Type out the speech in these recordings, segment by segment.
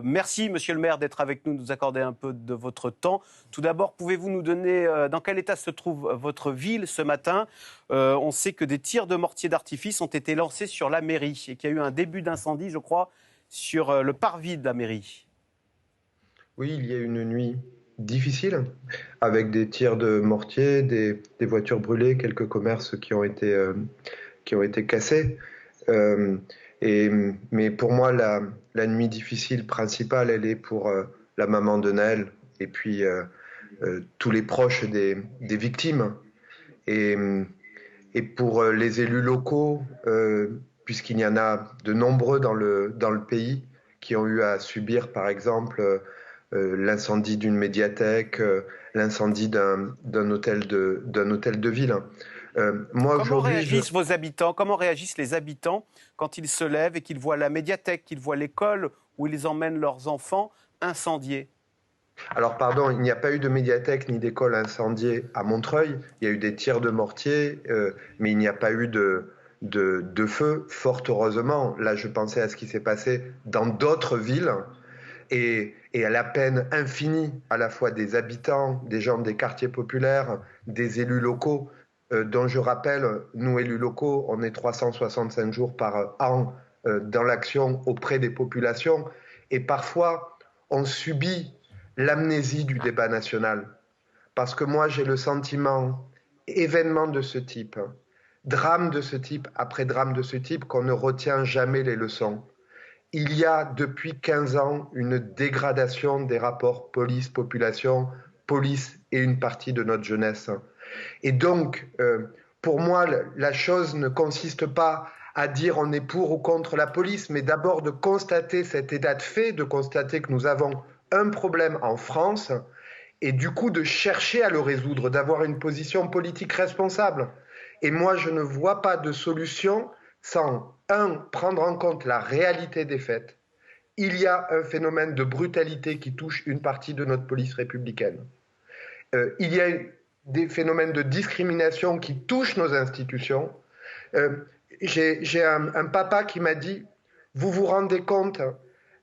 Merci, monsieur le maire, d'être avec nous, de nous accorder un peu de votre temps. Tout d'abord, pouvez-vous nous donner dans quel état se trouve votre ville ce matin? On sait que des tirs de mortier d'artifice ont été lancés sur la mairie et qu'il y a eu un début d'incendie, je crois, sur le parvis de la mairie. Oui, il y a eu une nuit difficile, avec des tirs de mortier, des voitures brûlées, quelques commerces qui ont été cassés. Euh, mais pour moi, la nuit difficile principale, elle est pour la maman de Naël et puis tous les proches des victimes. Et, et pour les élus locaux, puisqu'il y en a de nombreux dans le pays qui ont eu à subir, par exemple, l'incendie d'une médiathèque, l'incendie d'un hôtel de ville. Moi, Comment aujourd'hui, réagissent vos habitants? Comment réagissent les habitants quand ils se lèvent et qu'ils voient la médiathèque, qu'ils voient l'école où ils emmènent leurs enfants incendiée? Alors, pardon, il n'y a pas eu de médiathèque ni d'école incendiée à Montreuil. Il y a eu des tirs de mortier, mais il n'y a pas eu de feu, fort heureusement. Là, je pensais à ce qui s'est passé dans d'autres villes et à la peine infinie à la fois des habitants, des gens des quartiers populaires, des élus locaux, dont je rappelle, nous élus locaux, on est 365 jours par an dans l'action auprès des populations et parfois on subit l'amnésie du débat national. Parce que moi j'ai le sentiment, événement de ce type, drame de ce type après drame de ce type, qu'on ne retient jamais les leçons. Il y a depuis 15 ans une dégradation des rapports police-population, police et une partie de notre jeunesse. Et donc, pour moi, la chose ne consiste pas à dire on est pour ou contre la police, mais d'abord de constater cet état de fait, de constater que nous avons un problème en France et du coup de chercher à le résoudre, d'avoir une position politique responsable. Et moi, je ne vois pas de solution sans, un, prendre en compte la réalité des faits. Il y a un phénomène de brutalité qui touche une partie de notre police républicaine. Il y a des phénomènes de discrimination qui touchent nos institutions. J'ai un papa qui m'a dit, vous vous rendez compte,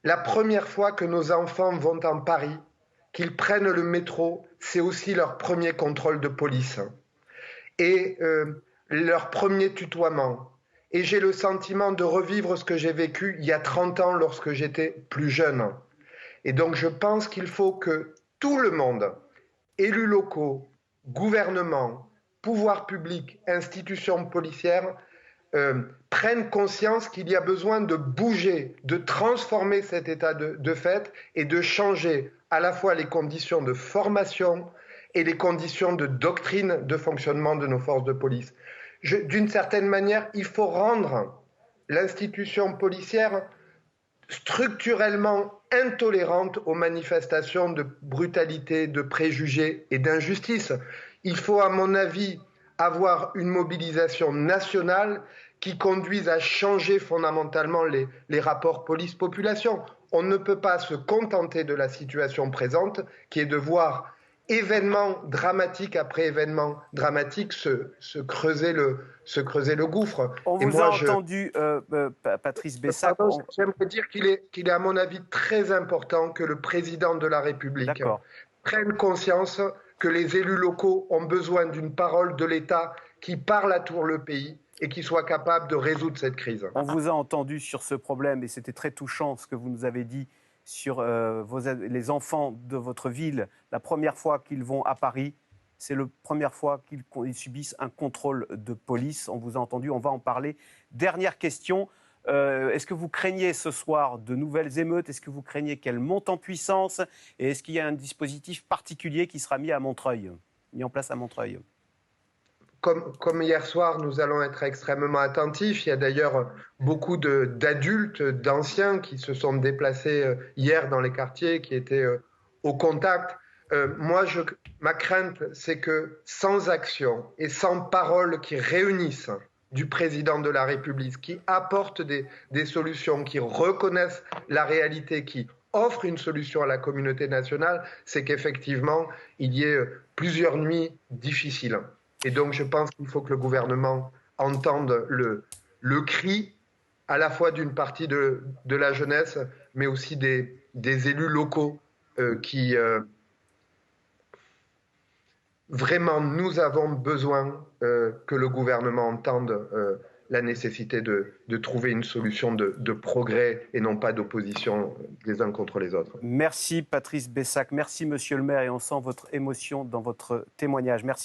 la première fois que nos enfants vont en Paris, qu'ils prennent le métro, c'est aussi leur premier contrôle de police et leur premier tutoiement. Et j'ai le sentiment de revivre ce que j'ai vécu il y a 30 ans lorsque j'étais plus jeune. Et donc je pense qu'il faut que tout le monde, élus locaux, gouvernement, pouvoir public, institutions policières, prennent conscience qu'il y a besoin de bouger, de transformer cet état de fait et de changer à la fois les conditions de formation et les conditions de doctrine de fonctionnement de nos forces de police. D'une certaine manière, il faut rendre l'institution policière structurellement intolérante aux manifestations de brutalité, de préjugés et d'injustice. Il faut, à mon avis, avoir une mobilisation nationale qui conduise à changer fondamentalement les rapports police-population. On ne peut pas se contenter de la situation présente, qui est de voir événement dramatique après événement dramatique se creuser le gouffre. On Et vous a moi, entendu, Patrice Bessac. pardon, j'aimerais dire qu'il est, à mon avis, très important que le président de la République D'accord. prenne conscience que les élus locaux ont besoin d'une parole de l'État qui parle à tout le pays et qui soit capable de résoudre cette crise. On vous a entendu sur ce problème et c'était très touchant ce que vous nous avez dit sur les enfants de votre ville. La première fois qu'ils vont à Paris, c'est la première fois qu'ils subissent un contrôle de police. On vous a entendu, on va en parler. Dernière question. Est-ce que vous craignez ce soir de nouvelles émeutes? Est-ce que vous craignez qu'elles montent en puissance? Et est-ce qu'il y a un dispositif particulier qui sera mis en place à Montreuil? Comme hier soir, nous allons être extrêmement attentifs. Il y a d'ailleurs beaucoup d'adultes, d'anciens qui se sont déplacés hier dans les quartiers, qui étaient au contact. Moi, ma crainte, c'est que sans action et sans parole qui réunissent du président de la République, qui apportent des solutions, qui reconnaissent la réalité, qui offrent une solution à la communauté nationale, c'est qu'effectivement, il y ait plusieurs nuits difficiles. Et donc, je pense qu'il faut que le gouvernement entende le cri à la fois d'une partie de la jeunesse, mais aussi des élus locaux qui vraiment, nous avons besoin que le gouvernement entende la nécessité de trouver une solution de progrès et non pas d'opposition les uns contre les autres. Merci Patrice Bessac, merci Monsieur le maire, et on sent votre émotion dans votre témoignage. Merci.